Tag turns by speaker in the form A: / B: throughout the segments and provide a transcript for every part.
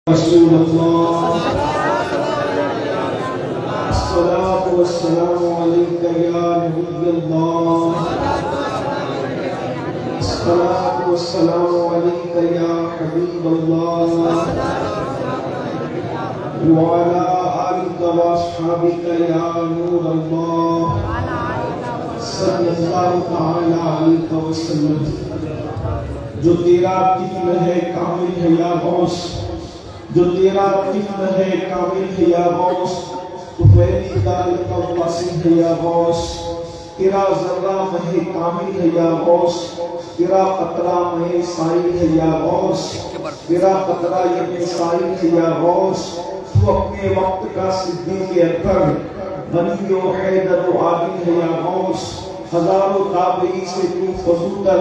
A: رسول اللہ الصلاة والسلام علیکہ یا نبی اللہ الصلاة والسلام علیکہ یا حبیب اللہ وعلا آلکہ واصحابکہ یا نور اللہ صلی اللہ تعالی علیہ وسلم۔ جو تیرا طفل ہے کامل ہے یا غوث، جو تیرا طفل ہے کامل ہے یا غوث، تو پہلی دار کا واسم ہے یا غوث، تیرا ذرہ مہ کامل ہے یا غوث، تیرا قطرہ مہ سائل ہے یا غوث، تیرا قطرہ یہ سائل ہے یا غوث، تو اپنے وقت کا صدیق اکبر ولی و حیدر و عادل ہے یا غوث، ہزاروں تابعی سے تو فضوتر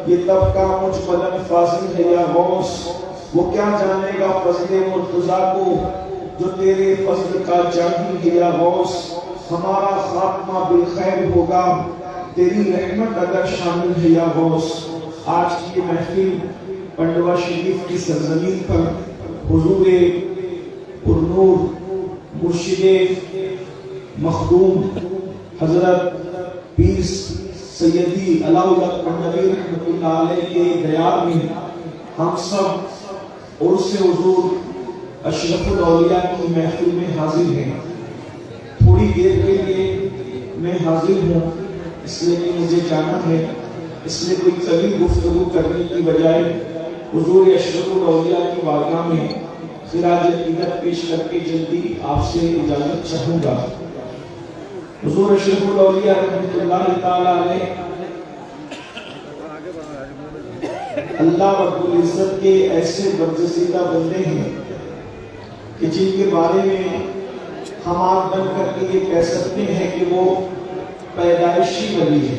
A: یہ طبقہ مجھ بلند فاضل ہے یا غوث۔ وہ کیا جانے گا فضل مرتضیٰ کو جو تیرے فضل کا جاہی ہے یا غوث۔ ہمارا خاتمہ بالخیر ہوگا تیری رحمت اگر شامل ہے یا غوث۔ آج کی محفل پنڈوا شریف کی سرزمین پر حضور پرنور مرشد مخدوم حضرت پیر سیدی علاؤاللہ پنڈوی رحمۃ اللہ علیہ کے دیار میں ہم سب عرس حضور اشرف الاولیاء کی محفل میں حاضر ہیں۔ تھوڑی دیر کے لیے میں حاضر ہوں، اس لیے کہ مجھے جانا ہے، اس لیے کوئی طویل گفتگو کرنے کی بجائے حضور اشرف الاولیاء کی بارگاہ میں خراج عقیدت پیش کر کے جلدی آپ سے اجازت چاہوں گا۔ حضور اشرف الاولیاء رحمۃ اللہ تعالی علیہ اللہ رب العزت کے ایسے برگزیدہ بندے ہیں کہ جن کے بارے میں ہم آج بن کر کے یہ کہہ سکتے ہیں کہ وہ پیدائشی ولی ہے۔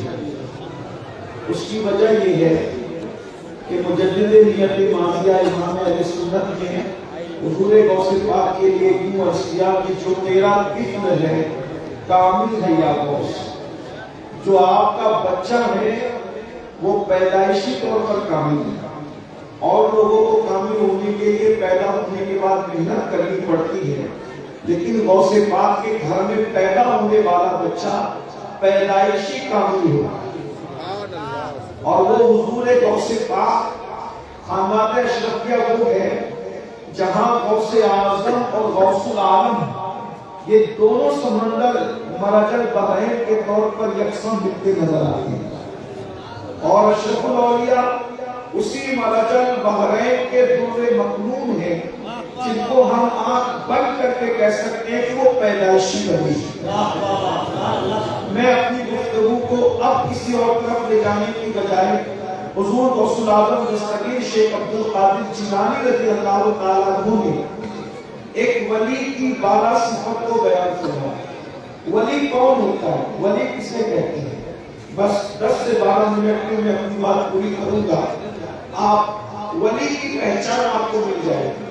A: اس کی وجہ یہ ہے کہ مجدد نیت ماضیہ امام اہل سنت نے حضور غوث پاک کے لیے یوں عرض کیا کہ جو تیرا طفل ہے کامل ہے یا غوث، جو آپ کا بچہ ہے وہ پیدائشی طور پر کامل ہے، اور لوگوں کو کامل ہونے کے لیے پیدا ہونے کے بعد محنت کرنی پڑتی ہے، لیکن غوث پاک کے گھر میں پیدا ہونے والا بچہ پیدائشی کامل ہوگا، اور وہ حضور غوث پاک خاندان اشرفیہ وہ ہے جہاں غوث اعظم اور غوث العالم یہ دونوں سمندر مرج البحرین کے طور پر یکساں ملتے نظر آتے ہیں، اور اشرف الاولیاء اسی مرج البحرین کے در مکنون ہیں جن کو ہم آنکھ بند کر کے کہہ سکتے ہیں کہ وہ پیدائشی ولی ہیں۔ میں اپنی گفتگو کو اب کسی اور طرف لے جانے کی بجائے حضور غوث العظم دستگیر شیخ عبدالقادر جیلانی رضی اللہ تعالیٰ عنہ نے ایک ولی کی 12 صفت کو بیان کرنا۔ ولی کون ہوتا ہے؟ ولی کسے کہتے ہیں؟ بس 10 سے 12 منٹ میں اپنی بات پوری کروں گا، آپ ولی کی پہچان آپ کو مل جائے گی،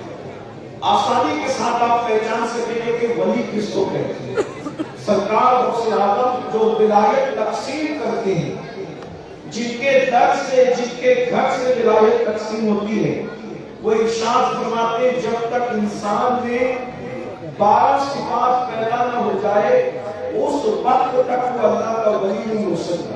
A: آسانی کے ساتھ آپ پہچان سکیں گے کہ ولی کس کو کہتے ہیں۔ سرکار غوث اعظم جو ولایت تقسیم کرتے ہیں، جن کے در سے جن کے گھر سے ولایت تقسیم ہوتی ہے، وہ ارشاد فرماتے ہیں جب تک انسان میں 12 صفات پیدا نہ ہو جائے اس وقت تک وہ اللہ کا ولی نہیں ہو سکتا۔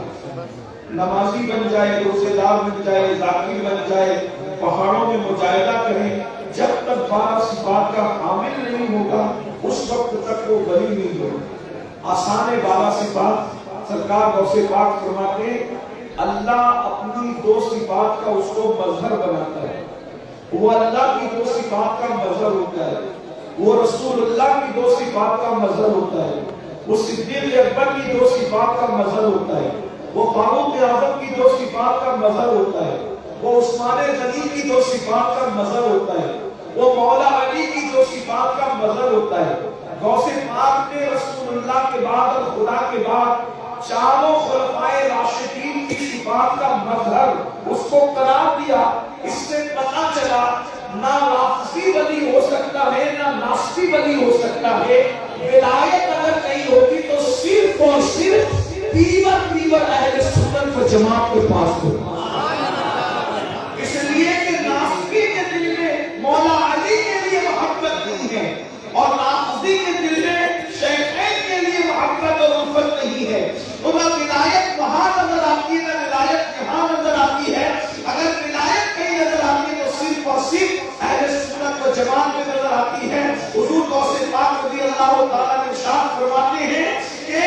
A: نمازی بن جائے، روزے دار بن جائے، ذاکر بن جائے، پہاڑوں میں مجاہدہ کرے، جب تک 12 صفات کا حامل نہیں ہوگا اس وقت تک وہ ولی نہیں ہوگا۔ آسان 12 صفات سرکار غوث پاک فرماتے ہیں اللہ اپنی 2 صفات کا اس کو مظہر بناتا ہے، وہ اللہ کی 2 صفات کا مظہر ہوتا ہے، وہ رسول اللہ کی 2 صفات کا مظہر ہوتا ہے، وہ صدیق اکبر کی 2 صفات کا مظہر ہوتا ہے، وہ فاروق اعظم کی 2 صفات کا مظہر ہوتا ہے، وہ عثمان غنی کی 2 صفات کا مظہر ہوتا ہے، وہ مولا علی کی 2 صفات کا مظہر ہوتا ہے۔ غوث پاک نے رسول اللہ کے بعد اور خدا کے بعد چاروں خلفائے راشدین کی صفات کا مظہر اس کو قرار دیا۔ اس سے پتہ چلا نہ لفظی ولی ہو سکتا ہے نہ ناسبی ولی ہو سکتا ہے، ولایت اگر کہیں ہوتی تو صرف اور صرف پیور اہل سنت و جماعت کے پاس ہو، اس لیے کہ ناسبی کے دل میں مولا علی کے لیے زبان میں نظر آتی ہے. حضور غوث پاک رضی اللہ تعالیٰ نے ارشاد فرماتے ہیں کہ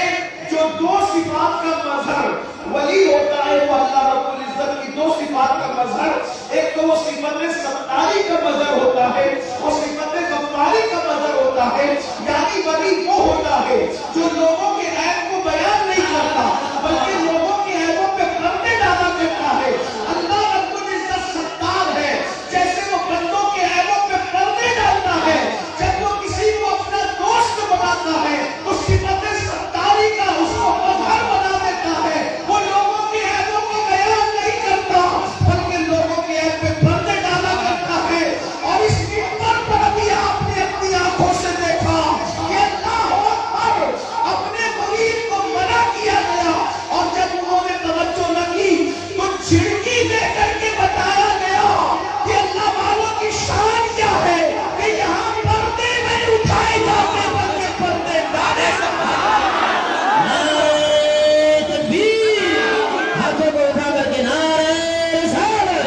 A: جو دو صفات کا مظہر ولی ہوتا ہے وہ اللہ رب العزت کی دو صفات کا مظہر، ایک تو وہ صفت ستاری کا مظہر ہوتا ہے، وہ صفت غفاری کا مظہر ہوتا ہے. یعنی ولی وہ ہوتا ہے جو لوگوں کے عیب کو بیان نہیں کرتا بلکہ لوگوں کے عیبوں پہ پردے ڈالا کرتا ہے. اللہ رب العزت ستار ہے، جیسے وہ بندوں کے عیبوں پہ پردے ڈالتا ہے. جب وہ کسی کو اپنا دوست بناتا ہے تو صفت ستاری کا اس کو مظہر بنا دیتا ہے. وہ لوگوں کے عیبوں کو بیان نہیں کرتا بلکہ لوگوں کے عیب پہ پردے ڈالا کرتا ہے. اور اس منبر پر ابھی آپ نے اپنی آنکھوں سے دیکھا کہ اللہ اکبر اپنے مرید کو منع کیا گیا، اور جب انہوں نے توجہ نہ کی تو چھڑکی دے کر کے بتایا گیا کہ اللہ والوں کی شان کیا ہے کہ یہاں پردے نہیں اٹھائے جاتے بلکہ پردے ڈالے جاتے.
B: ہاتھوں کو اٹھا کر کے نعرہ رسالت،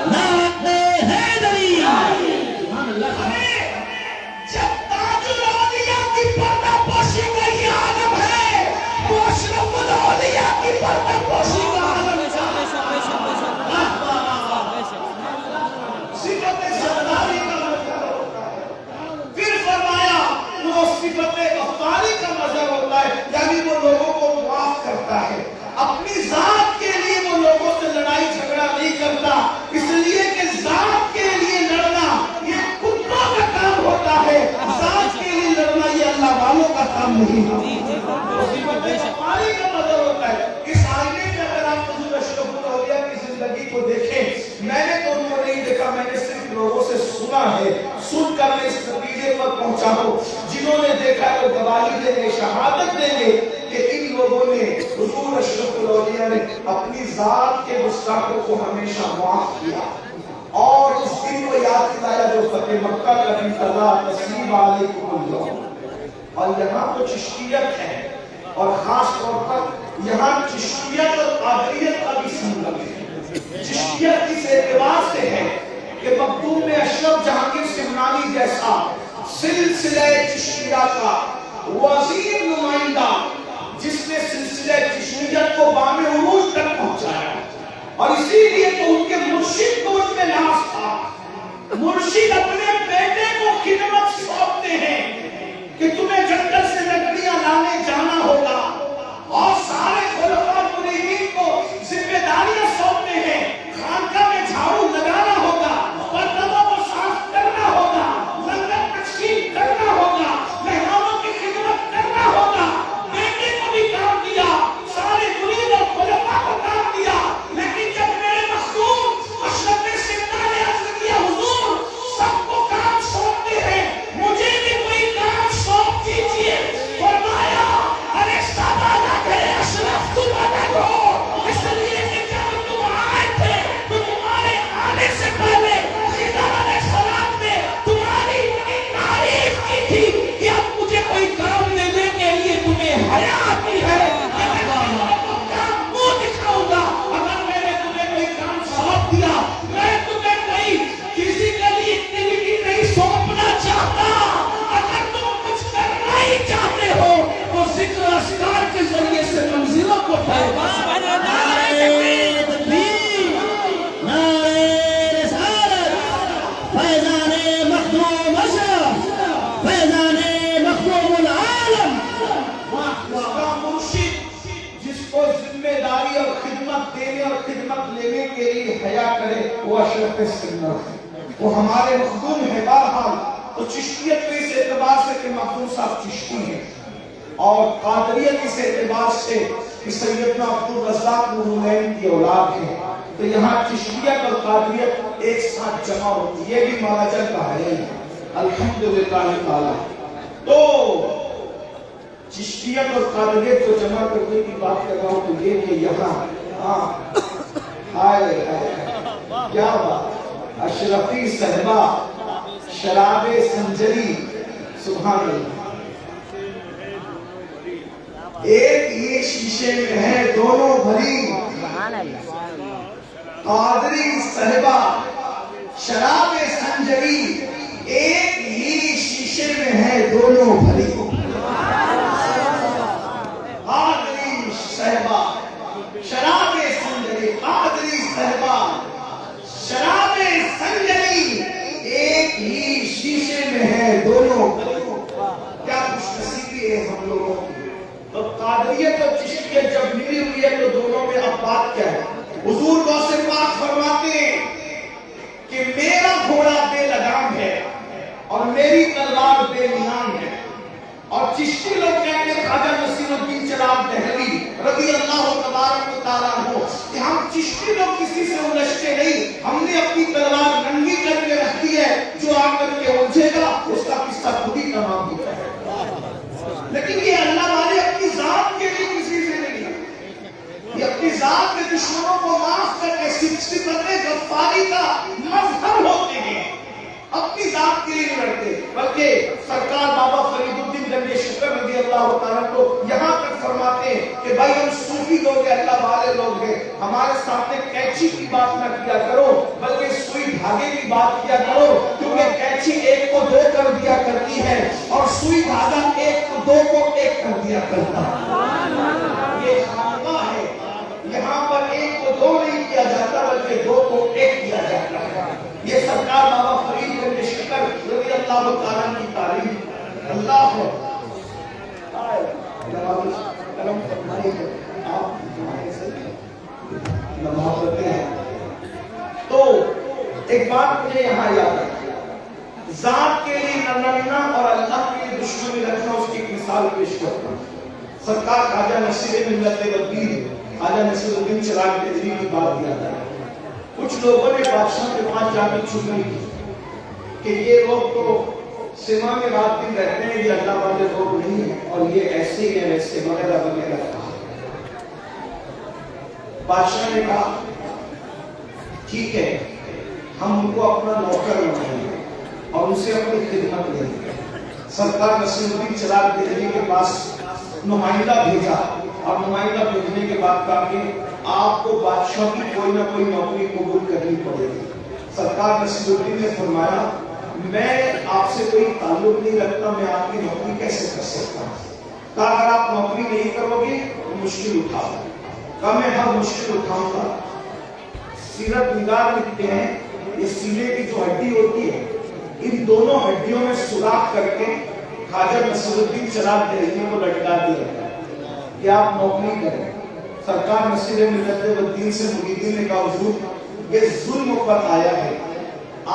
B: نعرہ حیدری.
A: جب تاج الاولیاء کی پردہ پوشی کا یہ عالم ہے تو اشرف الاولیاء کی پردہ پوشی کا عالم ہے. صفت ستاری کا مظہر ہوتا ہے. پھر فرمایا وہ صفت غفاری کا مظہر ہوتا ہے، یعنی وہ لوگوں کو معاف کرتا ہے. اپنی ذات کے لیے وہ لوگوں سے لڑائی جھگڑا نہیں کرتا، اس لیے کہ ذات کے لیے لڑنا یہ کتوں کا کام ہوتا ہے، ذات کے لیے لڑنا یہ اللہ والوں کا کام نہیں ہے. صفت غفاری کا مظہر ہوتا ہے. اس آئینے میں اگر آپ حضور اشرف الاولیاء کی زندگی کو دیکھیں، میں نے تو ان کو نہیں دیکھا، میں نے صرف لوگوں سے سنا ہے. سن کر میں اس نتیجے پر پہنچا ہوں. جنہوں نے دیکھا وہ گواہی دیں گے، شہادت دیں گے کہ ان لوگوں نے حضور اشرف الاولیاء نے اپنی ذات کے گستاخوں کو ہمیشہ معاف کیا اور اس دن کو یاد دلایا جو فتح مکہ کا دن تھا، تسلیم علیکم اللہ. اور یہاں تو چشتیت ہے، اور خاص طور پر یہاں چشتیت اور قادریت کا بھی سنگم ہے. چشتیت اس اعتبار سے ہے کہ مکتوب میں اشرف جہانگیر سمنانی جیسا سلسلہ چشتیہ کا وزیر نمائندہ جس نے سلسلہ چشتیت کو بام عروج تک پہنچایا، اور اسی لیے تو ان کے مرشد کو ان میں ناز تھا. مرشد اپنے بیٹے کو خدمت سونپتے ہیں کہ تمہیں جنگل سے لکڑیاں لانے جانا ہوگا، اور سارے خلفاء مرید کو ذمہ داریاں سونپتے ہیں. خانقاہ میں جھاڑو لگانا ہوگا، برتنوں کو صاف کرنا ہوگا، لنگر تقسیم کرنا ہوگا، مہمانوں کی خدمت کرنا ہوگا. بیٹے کو بھی کام دیا، سارے مرید اور خلفاء کو کام دیا. لیکن جب میرے مخدوم اشرف سمنا نے عرض کیا حضور سب کو کام سونپتے ہیں، مجھے بھی کوئی کام سونپ دیجیے. فرمایا ارے سب الگ ہے، اشرف تم الگ ہو. اس لیے کہ جب تم آئے تھے تو تمہارے آنے سے پہلے خضر علیہ السلام نے تمہاری اتنی تعریف کی تھی کہ اب مجھے کوئی کام دینے کے لیے تمہیں حیا آتی ہے کہ میں تمہیں کو کام منہ دکھاؤں گا. اگر میں نے تمہیں کوئی کام سونپ دیا، میں تمہیں کوئی فزیکلی ایکٹیویٹی نہیں سونپنا چاہتا. اگر تم کچھ کرنا ہی چاہتے ہو تو ذکر اذکار کے ذریعے سے منزلوں کو طے کرو.
B: نعرہ تکبیر، نعرہ رسالت، فیضان مخدوم اشرف، فیضان مخدوم العالم.
A: اس کا مرشد جس کو ذمہ داری اور خدمت دینے اور خدمت لینے کے لیے حیا کرے وہ اشرف سمنا ہے، وہ ہمارے مخدوم ہے. بہرحال تو چشتیت کو اس اعتبار سے کہ مخدوم صاحب چشتی ہیں، اور قادریت اس اعتبار سے کہ سیدنا عبدالرزاق نورالعین کی اولاد ہے. تو یہاں چشتیت اور قادریت ایک ساتھ جمع ہوتی ہے، یہ بھی مہاراجہ کا ہے الحمدللہ تعالی. تو چشتیت اور قادریت کو جمع کرنے کی بات کر رہا ہوں تو یہ کہ یہاں کیا بات، اشرفی صحبہ، شراب سنجری، سبحان اللہ. ایک یہ شیشے میں ہے دونوں بھری، قادری صحبہ شراب سنجری، ایک احمدیت اور چشتیت جب ملی ہوئی ہے تو دونوں میں اب بات کیا ہے؟ حضور غوث پاک فرماتے ہیں کہ میرا گھوڑا بے لگام ہے اور میری تلوار بے نیام ہے، اور چشتی لوگ کہتے ہیں خواجہ نصیر الدین چراغ دہلوی رضی اللہ تبارک و تعالیٰ عنہ کہ ہم چشتی لوگ کسی سے الجھتے نہیں، ہم نے اپنی تلوار ننگی کر کے رکھ دی ہے، جو آ کر کے الجھے گا اس کا قصہ خود ہی تمام ہوتا ہے۔ لیکن یہ اللہ والے اپنی ذات کے لیے کسی سے نہیں لڑتے، یہ اپنی ذات کے دشمنوں کو معاف کر کے صفت غفاری کا مظہر ہوتے ہیں، اپنی ذات کے لیے نہیں لڑتے، بلکہ سرکار بابا فرید الدین گنج شکر رضی اللہ تعالیٰ کو یہاں تک فرماتے ہیں کہ بھائی ہم صوفی لوگ ہیں، اللہ والے لوگ ہیں، ہمارے سامنے کینچی کی بات نہ کیا کرو بلکہ سوئی دھاگے کی بات کیا کرو، کیونکہ کینچی ایک کو دو کر دیا کرتی ہے اور سوئی دھاگا ایک کو دو کو ایک کر دیا کرتا ہے۔ یہ خانقاہ ہے، یہاں پر ایک کو دو نہیں کیا جاتا بلکہ دو کو ایک کیا جاتا ہے۔ یہ سرکار بابا فرید گنج شکر رضی اللہ تعالیٰ کی تعلیم اللہ ہے۔ کرم فرمائے آپ ہمارے سے نماز پڑھتے ہیں تو ایک بات مجھے یہاں یاد ہے، ذات کے لیے نہ لڑنا اور اللہ کے لیے دشمنی رکھنا، اس کی ایک مثال پیش کرتا ہوں۔ سرکار خواجہ نصیر ملت وکیل خواجہ نصیر الدین چراغ دہلوی کی بات یاد ہے۔ کچھ لوگوں نے بادشاہ کے پاس جا کے چغلی کی کہ یہ لوگ تو سیما میں رات دن رہتے ہیں، یہ اللہ والے لوگ نہیں ہیں اور یہ ایسے ہی ہیں ویسے وغیرہ وغیرہ۔ بادشاہ نے کہا ٹھیک ہے، ہم ان کو اپنا نوکر بنائیں گے اور ان سے اپنی خدمت لیں گے۔ سرکار نصیر الدین چراغ دہلوی کے پاس نمائندہ بھیجا اور نمائندہ بھیجنے کے بعد کہا کہ آپ کو بادشاہ کی کوئی نہ کوئی نوکری قبول کرنی پڑے گی۔ سرکار نصیر الدین نے فرمایا میں آپ سے کوئی تعلق نہیں رکھتا، میں آپ کی نوکری کیسے کر سکتا ہوں؟ کہا اگر آپ نوکری نہیں کرو گے تو مشکل اٹھاؤ۔ کہا میں ہر مشکل اٹھاؤں گا۔ سیرت نگار لکھتے ہیں یہ سینے کی جو ہڈی ہوتی ہے ان دونوں ہڈیوں میں سوراخ کر کے خواجہ نصیر الدین چراغ دہلوی کو لٹکا دیا کہ آپ نوکری کریں۔ سرکار نصیر ملت الدین سے مریدین نے کہا حضور یہ ظلم پر آیا ہے،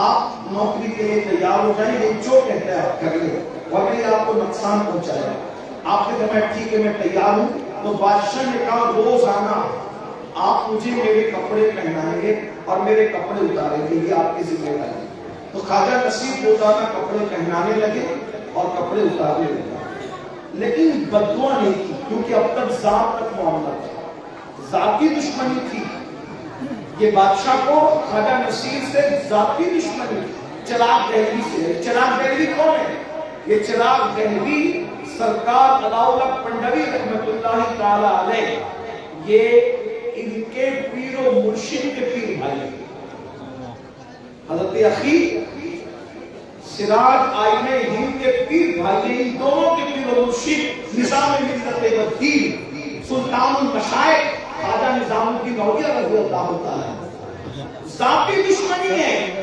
A: آپ نوکری کے لیے تیار ہو جائیں، یہ جو کہتا ہے آپ کر لیں ورنہ یہ آپ کو نقصان پہنچائے۔ آپ نے کہا ٹھیک ہے میں تیار ہوں۔ تو بادشاہ نے کہا روزانہ آپ مجھے میرے کپڑے پہنائیں گے اور میرے کپڑے اتاریں گے، یہ آپ کی ذمہ داری۔ تو خواجہ نصیر روزانہ کپڑے پہنانے لگے اور کپڑے اتارنے لگے، لیکن بددعا نہیں کی کیونکہ اب تک ذات تک معاملہ تھا، ذاتی دشمنی تھی۔ یہ بادشاہ کو خواجہ نصیر سے ذاتی دشمنی چراغ دہلوی سے۔ چراغ دہلوی کون ہے؟ یہ چراغ دہلوی سرکار علاؤاللہ پنڈوی رحمت اللہ تعالی علیہ، یہ ان کے پیر و مرشد کے پیر بھائی حضرت اخی سراج آئینہ ہند کے پیر بھائی، ان دونوں کے پیر و مرشد نظام ملت والدین سلطان المشائخ خواجہ نظام الدین اولیاء رضی اللہ تعالی۔ ذاتی دشمنی ہے،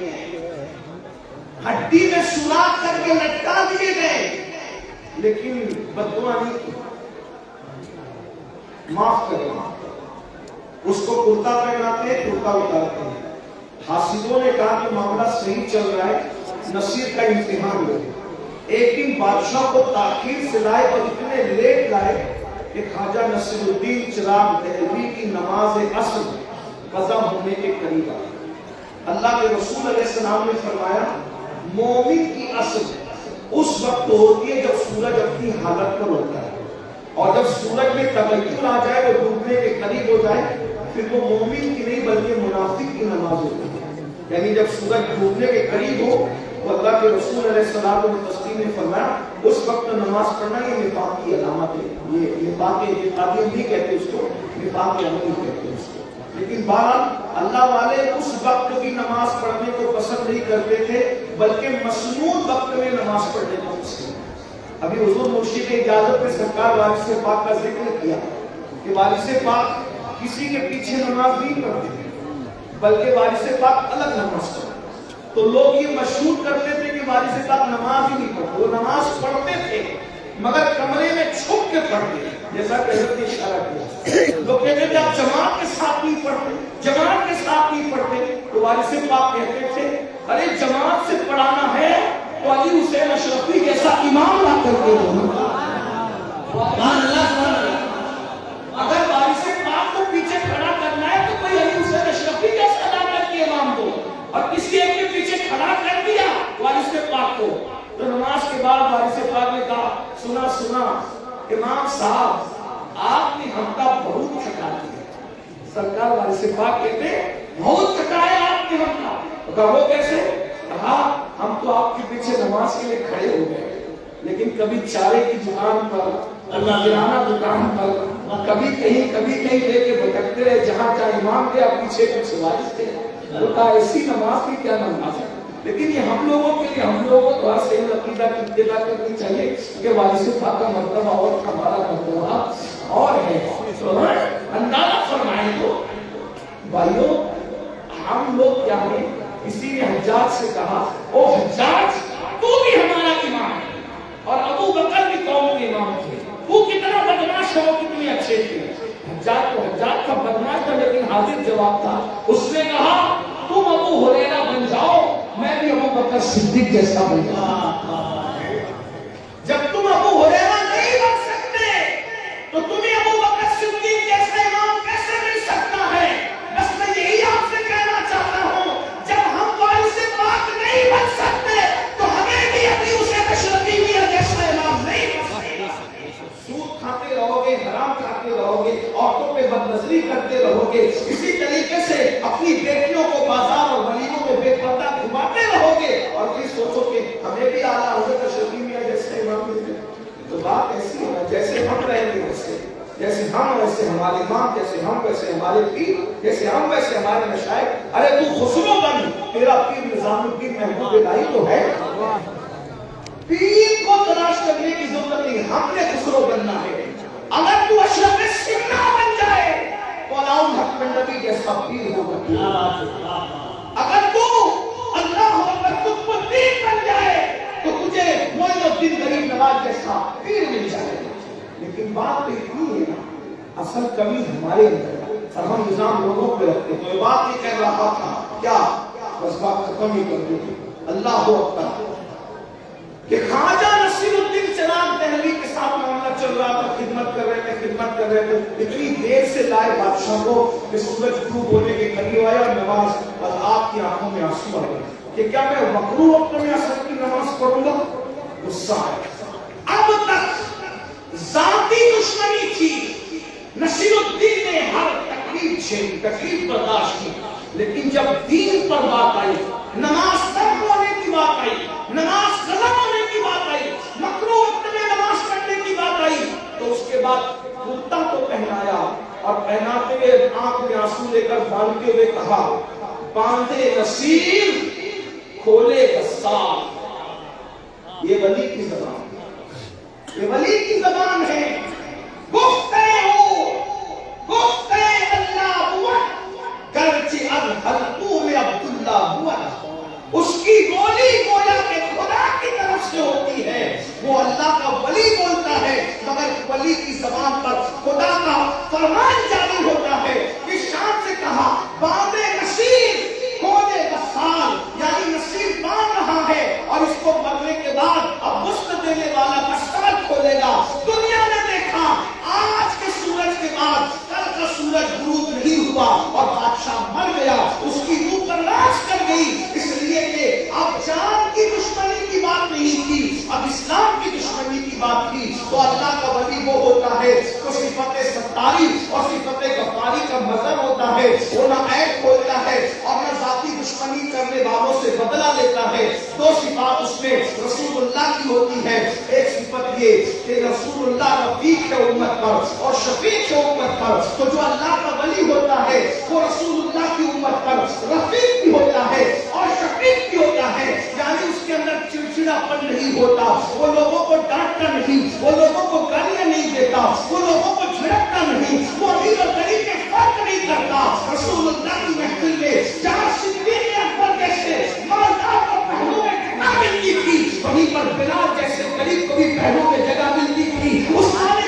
A: ہڈی میں سوراخ کر کے لٹکا دیے گئے، لیکن بددعا نہیں کی۔ معاف کریں، اس کو کرتا پہناتے ہیں، کرتا اتارتے ہیں۔ حاسدوں نے کہا کہ معاملہ صحیح چل رہا ہے، نصیر کا امتحان لے۔ ایک دن بادشاہ کو تاخیر سے لائے اور اتنے لیٹ لائے کہ خواجہ نصیر الدین چراغ دہلوی کی نماز عصر قضا ہونے کے قریب آئی۔ اللہ کے رسول علیہ السلام نے فرمایا مومن کی عصر اس وقت ہوتی ہے جب سورج اپنی حالت پر ہوتا ہے، اور جب سورج میں تغیر آ جائے وہ ڈوبنے کے قریب ہو جائے پھر وہ مومن کی نہیں بلکہ منافق کی نماز ہوتی ہے۔ یعنی جب سورج ڈوبنے کے قریب ہو تو اللہ کے رسول علیہ السلام نے فرمایا اس وقت نماز پڑھنا یہ نفاق کی علامت ہے۔ یہ نفاق اعتقادی نہیں کہتے اس کو، نفاق عملی کہتے ہیں اس کو۔ لیکن بہرحال اللہ والے اس وقت بھی نماز پڑھنے کو پسند نہیں کرتے تھے بلکہ مسنون وقت میں نماز پڑھنے کو پسند۔ ابھی حضور مرشد کی اجازت میں سرکار وارث پاک کا ذکر کیا کہ وارث پاک کسی کے پیچھے نماز نہیں پڑھتے بلکہ وارث پاک الگ نماز پڑھتے۔ تو لوگ یہ مشہور کرتے تھے کہ وارث پاک نماز ہی نہیں پڑھتے، وہ نماز پڑھتے تھے مگر کمرے میں چھپ کے پڑھتے ہیں، جیسا کہ حضرت نے اشارہ کیا. لوگ کہتے تھے آپ جماعت کے ساتھ نہیں پڑھتے، جماعت کے ساتھ نہیں پڑھتے. تو وارث پاک کہتے تھے ارے جماعت سے پڑھانا ہے تو علی حسین اشرفی جیسا امام لا کر کے دو. اگر وارث پاک کو پیچھے کھڑا کرنا ہے تو کوئی علی حسین اشرفی جیسا لا کر کے امام دو. اور کسی ایک کے پیچھے کھڑا کر دیا وارث پاک کو تو نماز کے بعد وارث پاک نے کہا سنا امام صاحب آپ نے ہم کا بہت تھکا دیا. سرکار وارث پاک کہتے بہت تھکایا آپ نے ہم کا. کہا وہ کیسے؟ کہا ہم تو آپ کے پیچھے نماز کے لیے کھڑے ہو گئے لیکن کبھی چارے کی دکان پر اللہ کرانہ دکان پر کبھی کہیں لے کے بھٹکتے رہے. جہاں امام گیا پیچھے کچھ وارث تھے. کہا ایسی نماز کی کیا نماز ہے؟ لیکن یہ ہم لوگوں کے لیے ہم لوگوں کو تھوڑا صحیح عقیدہ کی ابتدا کرنی چاہیے کہ وارث پاک کا مرتبہ اور ہمارا مرتبہ اور ہے. اندازہ فرمائیں تو بھائیوں ہم لوگ کیا ہیں. کسی نے حجاج سے کہا او حجاج تو بھی ہمارا امام ہے اور ابو بکر بھی قوم کے امام تھے، تو کتنا بدمعاش ہو کتنے اچھے تھے. حجاج کا بدمعاش تھا لیکن حاضر جواب تھا. اس نے کہا تم ابو ہریرہ بن جاؤ میں بھی ابو بکر صدیق جیسا بن جاؤں. جب تم ابو ہریرہ نہیں بن سکتے تو تمہیں ابو بکر صدیق جیسا امام کیسے مل سکتا ہے؟ بس میں یہی آپ سے کہنا چاہتا ہوں جب ہم وارث پاک نہیں بن سکتے تو ہمیں بھی علی حسین اشرفی جیسا امام نہیں بن سکتے. سود کھاتے رہو گے، حرام کھاتے رہو گے، عورتوں پہ بدنظری کرتے رہو گے، اسی طریقے سے اپنی بیٹیوں کو بازار اور ولیموں میں بے پردہ گھماتے رہو گے اور پھر سوچو کہ ہمیں بھی اعلیٰ حضرت اشرفی میاں جیسے امام ملتے. تو بات ایسی ہے جیسے ہم رہیں گے ویسے، جیسے ہم ویسے ہمارے امام، جیسے ہم ویسے ہمارے پیر، جیسے ہم ویسے ہمارے مشائخ. ارے تو خسرو بن، تیرا پیر نظام الدین محمود الہی تو ہے. پیر کو تلاش کرنے کی ضرورت نہیں، ہم نے خسرو بننا ہے. اگر تو اشرف سنہ بن جائے تو علاؤل حق نبی جیسا پیر ہوگا. اگر تو اللہ اکبر قطب الدین بن جائے تو تجھے معین الدین غریب نواز جیسا پیر مل جائے. لیکن بات تو اتنی ہے نا اصل کمی ہمارے اندر اور ہم نظام لوگوں پہ رکھتے. تو یہ بات یہ کہہ رہا تھا کیا بس بات ختم ہی کر دی. اللہ اکبر کہ خواجہ نصیر الدین چراغ دہلوی کے ساتھ معاملہ چل رہا تھا. خدمت کر رہے تھے اتنی دیر سے لائے بادشاہ کو کہ سورج غروب ہونے کے قریب آیا اور نماز اور آپ کی آنکھوں میں آنسو آ گئے کہ کیا میں مکروہ وقت میں عصر کی نماز پڑھوں گا. غصہ آیا. اب تک ذاتی دشمنی تھی. نصیر الدین نے ہر تکلیف برداشت کی لیکن جب دین پر بات آئی، نماز ترک ہونے کی بات آئی، نماز قضا ہونے کی بات آئی، مکروہ وقت میں نماز پڑھنے کی بات آئی تو اس کے بعد کرتا تو پہنایا اور پہناتے ہوئے آنکھ میں آنسو لے کر باندھتے ہوئے کہا باندھے نصیر کھولے غسال. یہ ولی کی زبان، یہ ولی کی زبان ہے. گفتے اللہ ہوا گرچہ الحلقو میں عبداللہ ہوا. اس کی بولی گویا کہ خدا کی طرف سے ہوتی ہے، وہ اللہ کا ولی بولتا ہے مگر ولی کی زبان پر خدا کا فرمان جاری ہوتا ہے. اس شان سے کہا باندھے نصیر کھولے غسال، یعنی نصیر باندھ رہا ہے اور اس کو مرنے کے بعد اب غسل دینے والا غسال کھولے گا. دنیا نے دیکھا آج کے سورج کے بعد کل کا سورج غروب نہیں ہوا اور بادشاہ مر گیا، اس کی روح پر راج کر گئی. اس لیے کہ اب جان کی دشمنی کی بات نہیں تھی، اب اسلام کی دشمنی کی بات تھی. تو اللہ کا ولی وہ ہوتا ہے تو صفت ستاری اور صفت غفاری کا مظہر ہوتا ہے. وہ نہ عیب کھولتا ہے اور نہ ذاتی دشمنی کرنے والوں سے بدلہ لیتا ہے. دو صفات اس میں رسول اللہ کی ہوتی ہے. ایک صفت یہ کہ رسول اللہ رفیق ہے امت پر اور شفیق ہے امت پر. تو جو اللہ کا ولی ہوتا ہے وہ رسول اللہ کی امت پر رفیق بھی ہوتا ہے اور شفیق بھی ہوتا ہے. یعنی اس کے اندر چڑچڑا پن نہیں ہوتا، وہ لوگوں کو ڈانٹتا نہیں، وہ لوگوں کو گالیاں نہیں دیتا، وہ لوگوں کو جھڑکتا نہیں، وہ امیر اور غریب کے فرق نہیں کرتا. رسول اللہ کی محفل میں جہاں صدیق اکبر جیسے مالدار کو پہلو میں جگہ ملتی تھی وہیں پر بلال جیسے غریب کو بھی پہلو میں جگہ ملتی تھی. اس آنے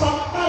A: 70